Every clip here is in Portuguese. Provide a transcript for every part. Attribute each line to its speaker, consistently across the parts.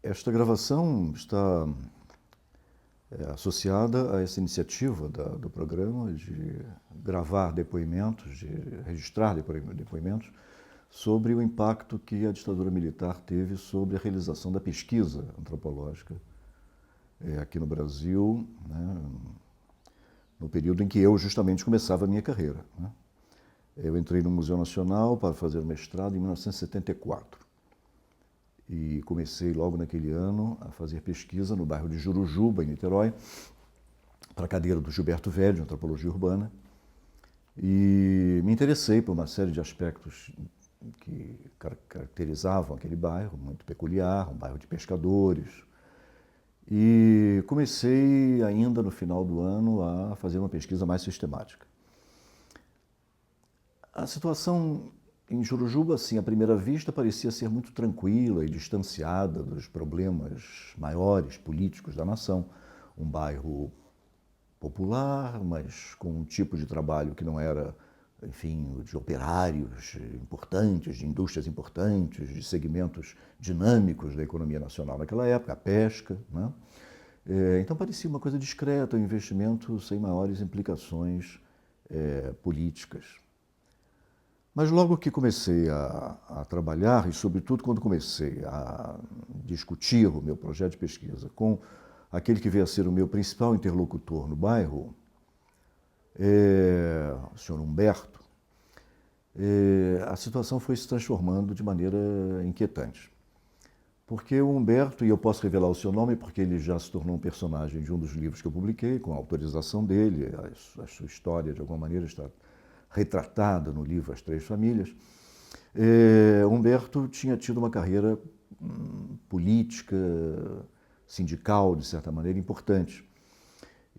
Speaker 1: Esta gravação está associada a essa iniciativa do programa de gravar depoimentos, de registrar depoimentos sobre o impacto que a ditadura militar teve sobre a realização da pesquisa antropológica aqui no Brasil, né, no período em que eu justamente começava a minha carreira, né. Eu entrei no Museu Nacional para fazer o mestrado em 1974 e comecei logo naquele ano a fazer pesquisa no bairro de Jurujuba, em Niterói, para a cadeira do Gilberto Velho, de Antropologia Urbana, e me interessei por uma série de aspectos que caracterizavam aquele bairro, muito peculiar, um bairro de pescadores, e comecei ainda no final do ano a fazer uma pesquisa mais sistemática. A situação em Jurujuba, assim, à primeira vista, parecia ser muito tranquila e distanciada dos problemas maiores políticos da nação. Um bairro popular, mas com um tipo de trabalho que não era, enfim, de operários importantes, de indústrias importantes, de segmentos dinâmicos da economia nacional naquela época, a pesca, né? Então parecia uma coisa discreta, um investimento sem maiores implicações políticas. Mas logo que comecei a trabalhar, e sobretudo quando comecei a discutir o meu projeto de pesquisa com aquele que veio a ser o meu principal interlocutor no bairro, o senhor Humberto, a situação foi se transformando de maneira inquietante. Porque o Humberto, e eu posso revelar o seu nome porque ele já se tornou um personagem de um dos livros que eu publiquei, com a autorização dele, a sua história de alguma maneira está retratada no livro As Três Famílias. Humberto tinha tido uma carreira política, sindical, de certa maneira, importante.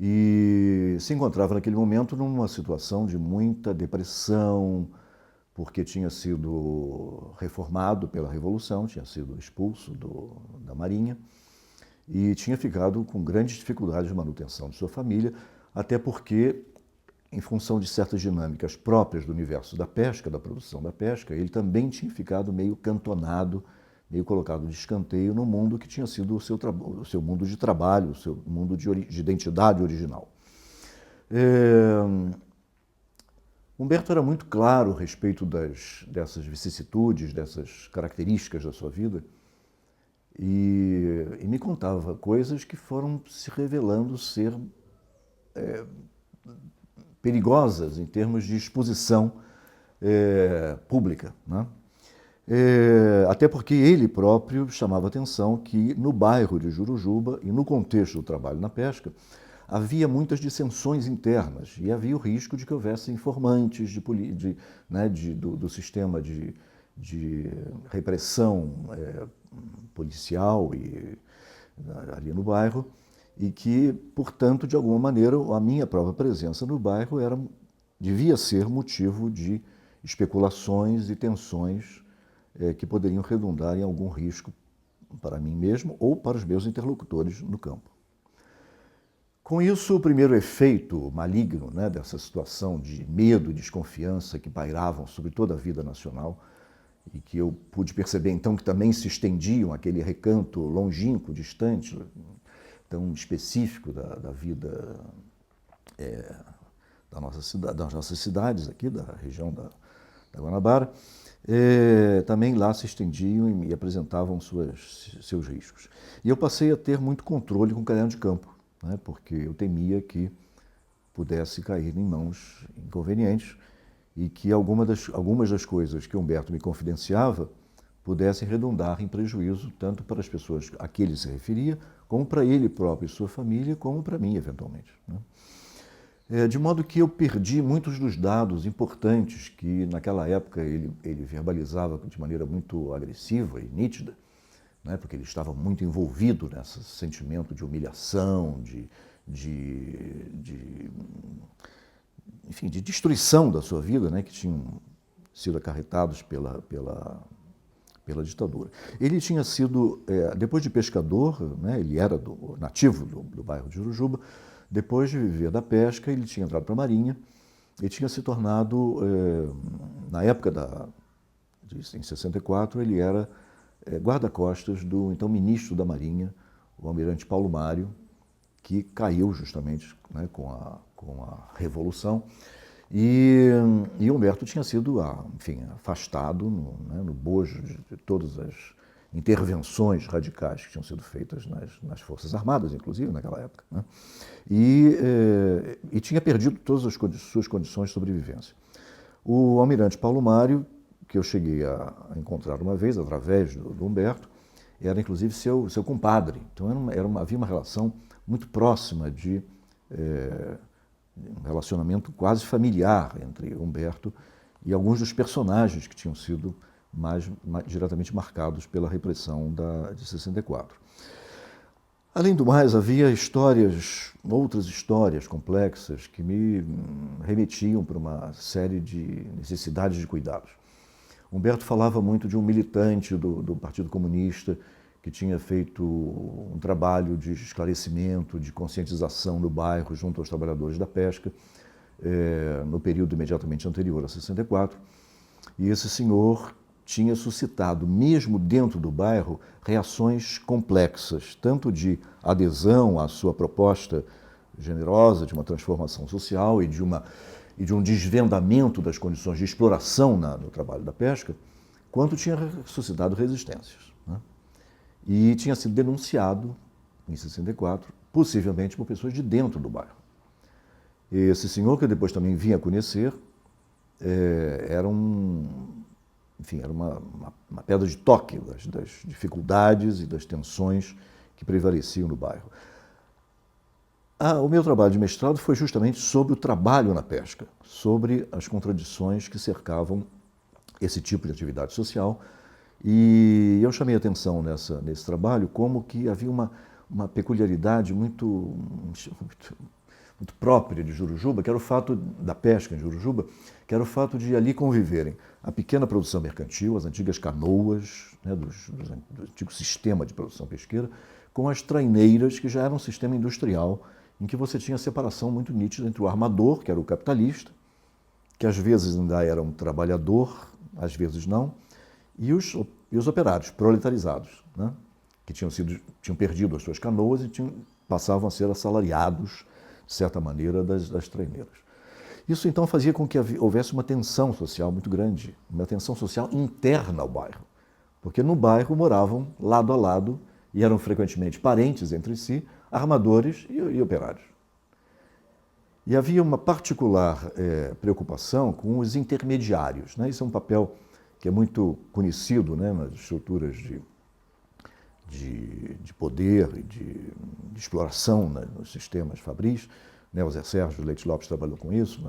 Speaker 1: E se encontrava naquele momento numa situação de muita depressão, porque tinha sido reformado pela Revolução, tinha sido expulso da Marinha e tinha ficado com grandes dificuldades de manutenção de sua família, até porque, em função de certas dinâmicas próprias do universo da pesca, da produção da pesca, ele também tinha ficado meio cantonado, meio colocado de escanteio no mundo que tinha sido o seu mundo de trabalho, o seu mundo de identidade original. Humberto era muito claro a respeito dessas vicissitudes, dessas características da sua vida, e me contava coisas que foram se revelando ser perigosas em termos de exposição pública, né? Até porque ele próprio chamava a atenção que no bairro de Jurujuba e no contexto do trabalho na pesca havia muitas dissensões internas e havia o risco de que houvesse informantes do sistema de repressão policial ali no bairro, e que, portanto, de alguma maneira, a minha própria presença no bairro devia ser motivo de especulações e tensões que poderiam redundar em algum risco para mim mesmo ou para os meus interlocutores no campo. Com isso, o primeiro efeito maligno, né, dessa situação de medo e desconfiança que pairavam sobre toda a vida nacional e que eu pude perceber então que também se estendiam àquele recanto longínquo, distante, tão específico da vida das nossas cidades aqui, da região da Guanabara, também lá se estendiam e apresentavam seus riscos. E eu passei a ter muito controle com o caderno de campo, né, porque eu temia que pudesse cair em mãos inconvenientes e que algumas das coisas que Humberto me confidenciava pudessem redundar em prejuízo tanto para as pessoas a que ele se referia, como para ele próprio e sua família, como para mim, eventualmente, né? De modo que eu perdi muitos dos dados importantes que, naquela época, ele verbalizava de maneira muito agressiva e nítida, né? Porque ele estava muito envolvido nesse sentimento de humilhação, enfim, de destruição da sua vida, né? Que tinham sido acarretados pela ditadura. Ele tinha sido, depois de pescador, né, ele era nativo do bairro de Jurujuba, depois de viver da pesca, ele tinha entrado para a Marinha e tinha se tornado, na época em 64, ele era guarda-costas do então ministro da Marinha, o almirante Paulo Mário, que caiu justamente, né, com a Revolução. E Humberto tinha sido, enfim, afastado no bojo de todas as intervenções radicais que tinham sido feitas nas Forças Armadas, inclusive, naquela época, né? E tinha perdido todas as suas condições de sobrevivência. O almirante Paulo Mário, que eu cheguei a encontrar uma vez, através do Humberto, era inclusive seu compadre. Então havia uma relação muito próxima de um relacionamento quase familiar entre Humberto e alguns dos personagens que tinham sido mais diretamente marcados pela repressão de 64. Além do mais, havia outras histórias complexas que me remetiam para uma série de necessidades de cuidados. Humberto falava muito de um militante do Partido Comunista que tinha feito um trabalho de esclarecimento, de conscientização no bairro junto aos trabalhadores da pesca, no período imediatamente anterior a 64. E esse senhor tinha suscitado, mesmo dentro do bairro, reações complexas, tanto de adesão à sua proposta generosa de uma transformação social e de um desvendamento das condições de exploração no trabalho da pesca, quanto tinha suscitado resistências, né? E tinha sido denunciado, em 64, possivelmente por pessoas de dentro do bairro. Esse senhor, que eu depois também vim a conhecer, era uma pedra de toque das dificuldades e das tensões que prevaleciam no bairro. O meu trabalho de mestrado foi justamente sobre o trabalho na pesca, sobre as contradições que cercavam esse tipo de atividade social. E eu chamei a atenção nesse trabalho como que havia uma peculiaridade muito própria de Jurujuba, que era o fato da pesca em Jurujuba, que era o fato de ali conviverem a pequena produção mercantil, as antigas canoas, né, do antigo sistema de produção pesqueira, com as traineiras, que já era um sistema industrial, em que você tinha a separação muito nítida entre o armador, que era o capitalista, que às vezes ainda era um trabalhador, às vezes não, e os operários proletarizados, né, que tinham perdido as suas canoas e passavam a ser assalariados, de certa maneira, das traineiras. Isso então fazia com que houvesse uma tensão social muito grande, uma tensão social interna ao bairro, porque no bairro moravam lado a lado e eram frequentemente parentes entre si, armadores e operários. E havia uma particular preocupação com os intermediários, né? Isso é um papel que é muito conhecido, né, nas estruturas de poder e de exploração, né, nos sistemas fabris, né? O Zé Sérgio Leite Lopes trabalhou com isso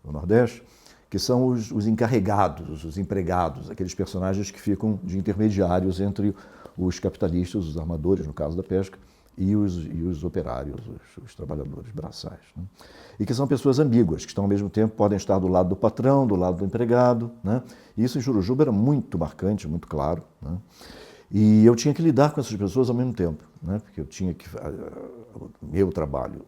Speaker 1: no Nordeste, que são os encarregados, os empregados, aqueles personagens que ficam de intermediários entre os capitalistas, os armadores, no caso da pesca, e os operários, os trabalhadores braçais, né? E que são pessoas ambíguas, que estão ao mesmo tempo, podem estar do lado do patrão, do lado do empregado, né? E isso em Jurujuba era muito marcante, muito claro, né? E eu tinha que lidar com essas pessoas ao mesmo tempo, né? Porque o meu trabalho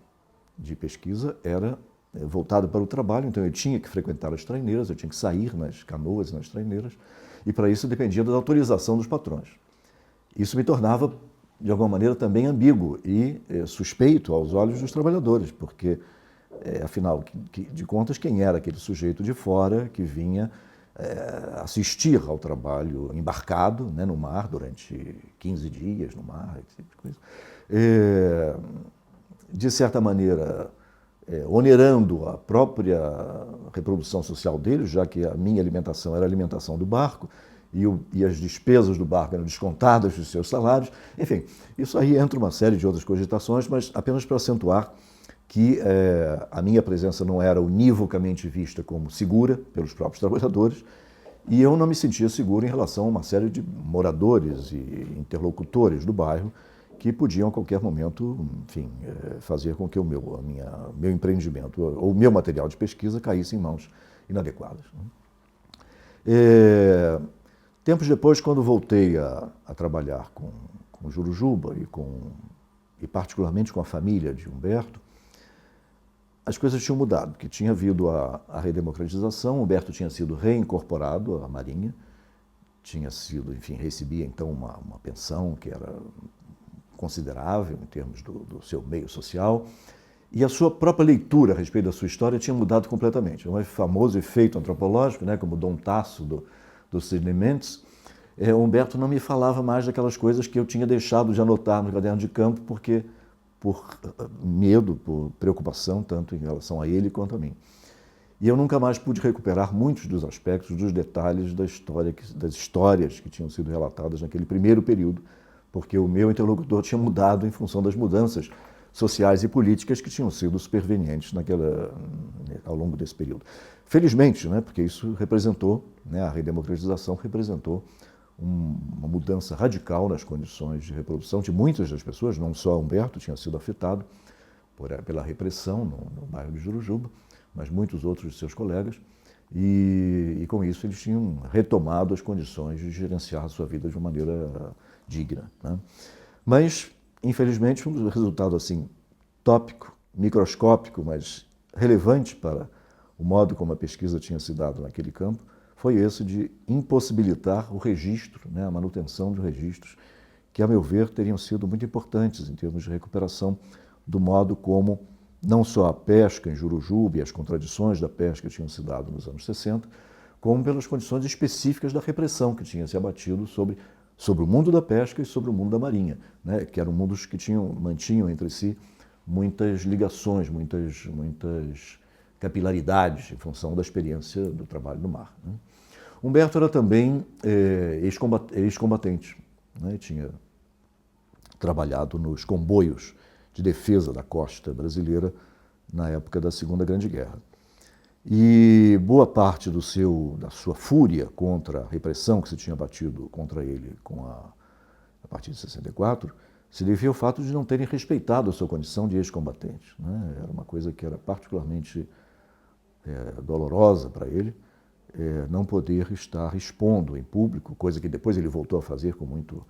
Speaker 1: de pesquisa era voltado para o trabalho, então eu tinha que frequentar as traineiras, eu tinha que sair nas canoas e nas traineiras, e para isso dependia da autorização dos patrões. Isso me tornava, de alguma maneira, também ambíguo e suspeito aos olhos dos trabalhadores, porque, afinal de contas, quem era aquele sujeito de fora que vinha assistir ao trabalho embarcado, né, no mar durante 15 dias no mar, esse tipo de coisa. De certa maneira, onerando a própria reprodução social deles, já que a minha alimentação era a alimentação do barco, e as despesas do barco eram descontadas dos seus salários. Enfim, isso aí entra uma série de outras cogitações, mas apenas para acentuar que a minha presença não era univocamente vista como segura pelos próprios trabalhadores, e eu não me sentia seguro em relação a uma série de moradores e interlocutores do bairro que podiam a qualquer momento, enfim, fazer com que o meu empreendimento ou o meu material de pesquisa caísse em mãos inadequadas, né? Tempos depois, quando voltei a trabalhar com Jurujuba e particularmente com a família de Humberto, as coisas tinham mudado, porque tinha havido a redemocratização, Humberto tinha sido reincorporado à Marinha, tinha sido, enfim, recebia então uma pensão que era considerável em termos do seu meio social, e a sua própria leitura a respeito da sua história tinha mudado completamente. Um famoso efeito antropológico, né, como Dom Tasso do Sidney Mendes, Humberto não me falava mais daquelas coisas que eu tinha deixado de anotar no caderno de campo, porque por medo, por preocupação, tanto em relação a ele quanto a mim. E eu nunca mais pude recuperar muitos dos aspectos, dos detalhes da história, das histórias que tinham sido relatadas naquele primeiro período, porque o meu interlocutor tinha mudado em função das mudanças sociais e políticas que tinham sido supervenientes ao longo desse período. Felizmente, né, porque isso representou, né, a redemocratização representou uma mudança radical nas condições de reprodução de muitas das pessoas, não só Humberto tinha sido afetado pela repressão no bairro de Jurujuba, mas muitos outros de seus colegas, e com isso eles tinham retomado as condições de gerenciar a sua vida de uma maneira digna, né? Mas, infelizmente, um resultado assim, tópico, microscópico, mas relevante para o modo como a pesquisa tinha se dado naquele campo, foi esse de impossibilitar o registro, né, a manutenção de registros, que, a meu ver, teriam sido muito importantes em termos de recuperação do modo como não só a pesca em Jurujuba e as contradições da pesca tinham se dado nos anos 60, como pelas condições específicas da repressão que tinha se abatido sobre o mundo da pesca e sobre o mundo da marinha, né, que eram mundos que mantinham entre si muitas ligações, muitas capilaridades em função da experiência do trabalho no mar, né. Humberto era também ex-combatente, né, tinha trabalhado nos comboios de defesa da costa brasileira na época da Segunda Grande Guerra. E boa parte da sua fúria contra a repressão que se tinha batido contra ele a partir de 64 se devia ao fato de não terem respeitado a sua condição de ex-combatente, né? Era uma coisa que era particularmente dolorosa para ele, não poder estar expondo em público, coisa que depois ele voltou a fazer com muito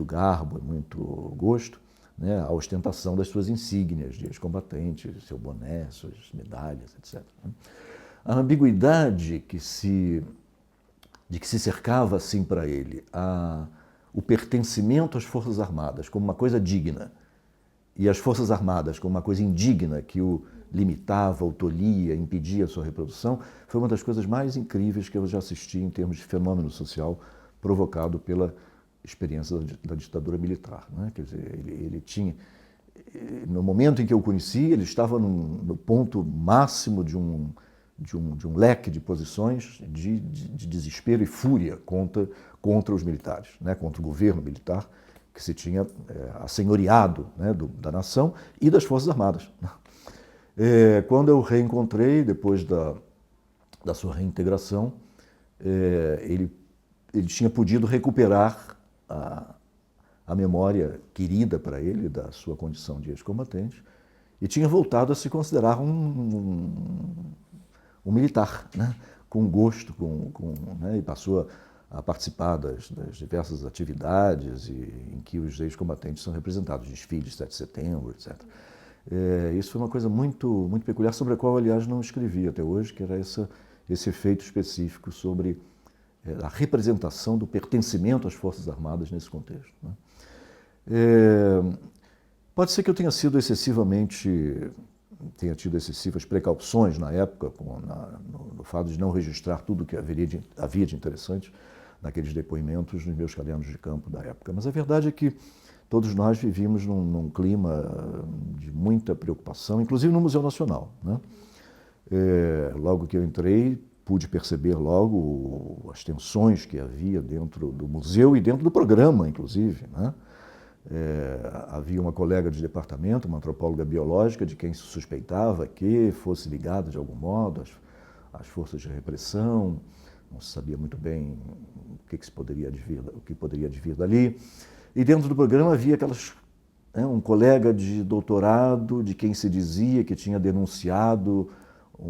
Speaker 1: garbo e muito gosto, né, a ostentação das suas insígnias de ex-combatente, seu boné, suas medalhas, etc. A ambiguidade de que se cercava assim para ele, o pertencimento às Forças Armadas como uma coisa digna e as Forças Armadas como uma coisa indigna que o limitava, o tolhia, impedia a sua reprodução, foi uma das coisas mais incríveis que eu já assisti em termos de fenômeno social provocado pela experiência da ditadura militar, né? Quer dizer, ele tinha, no momento em que eu o conheci, ele estava no ponto máximo de um leque de posições de desespero e fúria contra os militares, né? Contra o governo militar que se tinha assenhoreado, né, da nação e das Forças Armadas. Quando eu o reencontrei, depois da sua reintegração, ele tinha podido recuperar a memória querida para ele da sua condição de ex-combatente e tinha voltado a se considerar um militar, né? Com gosto, né? E passou a participar das diversas atividades em que os ex-combatentes são representados, desfiles, 7 de setembro, etc. Isso foi uma coisa muito peculiar, sobre a qual, aliás, não escrevi até hoje, que era esse efeito específico sobre a representação do pertencimento às Forças Armadas nesse contexto, né? Pode ser que eu tenha tido excessivas precauções na época, no fato de não registrar tudo o que havia de interessante naqueles depoimentos nos meus cadernos de campo da época. Mas a verdade é que todos nós vivíamos num clima de muita preocupação, inclusive no Museu Nacional, né? Logo que eu entrei, pude perceber logo as tensões que havia dentro do museu e dentro do programa, inclusive, né? Havia uma colega de departamento, uma antropóloga biológica, de quem se suspeitava que fosse ligada de algum modo às forças de repressão, não se sabia muito bem o que poderia advir dali. E dentro do programa havia um colega de doutorado de quem se dizia que tinha denunciado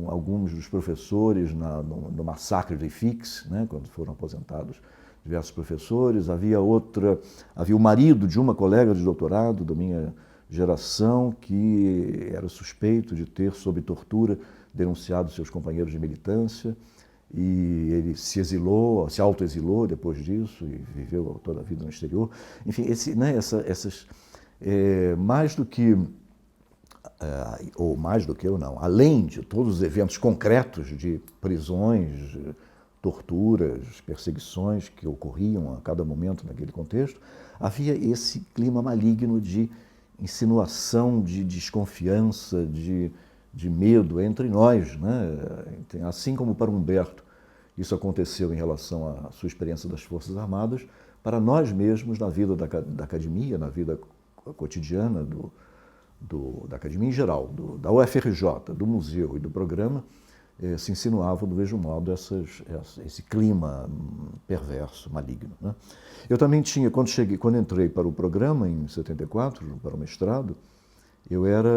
Speaker 1: alguns dos professores no massacre de Fix, né, quando foram aposentados diversos professores. Havia o marido de uma colega de doutorado da minha geração que era suspeito de ter, sob tortura, denunciado seus companheiros de militância. e ele se exilou, se autoexilou depois disso e viveu toda a vida no exterior. Enfim, mais do que, ou mais do que eu não, além de todos os eventos concretos de prisões, torturas, perseguições que ocorriam a cada momento naquele contexto, havia esse clima maligno de insinuação, de desconfiança, de medo entre nós, né? Assim como para Humberto isso aconteceu em relação à sua experiência das Forças Armadas, para nós mesmos na vida da academia, na vida cotidiana da academia em geral, da UFRJ, do museu e do programa, se insinuava do mesmo modo esse clima perverso, maligno, né? Eu também tinha, quando entrei para o programa em 74, para o mestrado, eu era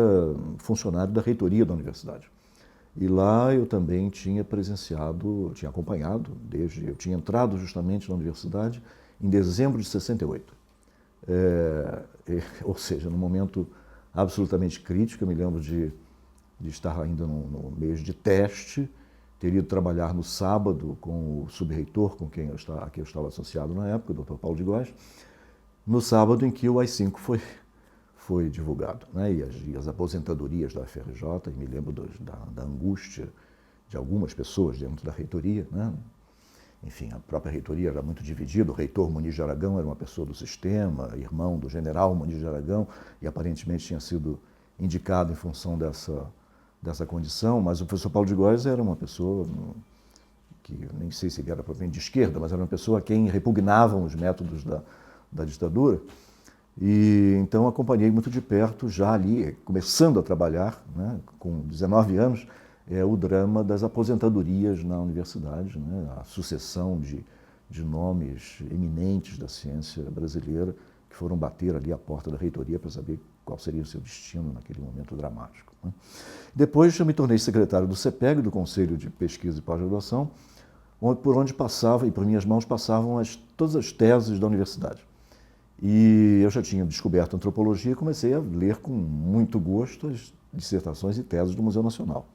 Speaker 1: funcionário da reitoria da universidade. E lá eu também tinha presenciado, tinha acompanhado, eu tinha entrado justamente na universidade em dezembro de 68. Ou seja, num momento absolutamente crítico. Eu me lembro de estar ainda no mês de teste, ter ido trabalhar no sábado com o subreitor a quem eu estava associado na época, o Dr. Paulo de Góes, no sábado em que o AI-5 foi divulgado, né? E as aposentadorias da UFRJ, e me lembro da angústia de algumas pessoas dentro da reitoria, né? Enfim, a própria reitoria era muito dividida. O reitor Muniz de Aragão era uma pessoa do sistema, irmão do general Muniz de Aragão, e aparentemente tinha sido indicado em função dessa condição, mas o professor Paulo de Góes era uma pessoa que, nem sei se ele era propriamente de esquerda, mas era uma pessoa a quem repugnavam os métodos da ditadura. E então acompanhei muito de perto, já ali, começando a trabalhar, né, com 19 anos, o drama das aposentadorias na universidade, né, a sucessão de nomes eminentes da ciência brasileira que foram bater ali à porta da reitoria para saber qual seria o seu destino naquele momento dramático, né. Depois eu me tornei secretário do CEPEG, do Conselho de Pesquisa e Pós-Graduação, por onde passava, e por minhas mãos passavam todas as teses da universidade. E eu já tinha descoberto antropologia e comecei a ler com muito gosto as dissertações e teses do Museu Nacional.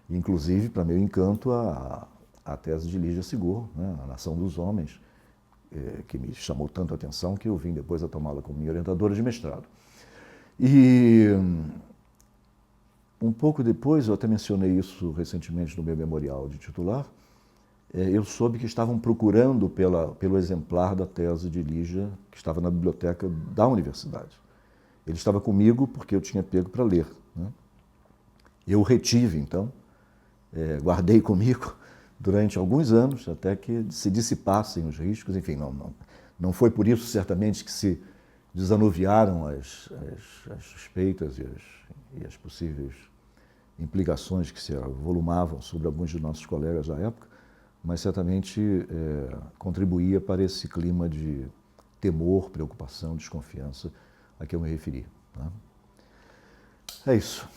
Speaker 1: Inclusive, para meu encanto, a tese de Lígia Segor, né, A Nação dos Homens, que me chamou tanto a atenção que eu vim depois a tomá-la como minha orientadora de mestrado. E um pouco depois, eu até mencionei isso recentemente no meu memorial de titular, eu soube que estavam procurando pelo exemplar da tese de Lígia, que estava na biblioteca da universidade. Ele estava comigo porque eu tinha pego para ler, né? Eu o retive, então, guardei comigo durante alguns anos, até que se dissipassem os riscos. Enfim, não foi por isso, certamente, que se desanuviaram as suspeitas e as possíveis implicações que se avolumavam sobre alguns de nossos colegas da época, mas certamente contribuía para esse clima de temor, preocupação, desconfiança a que eu me referi, né? É isso.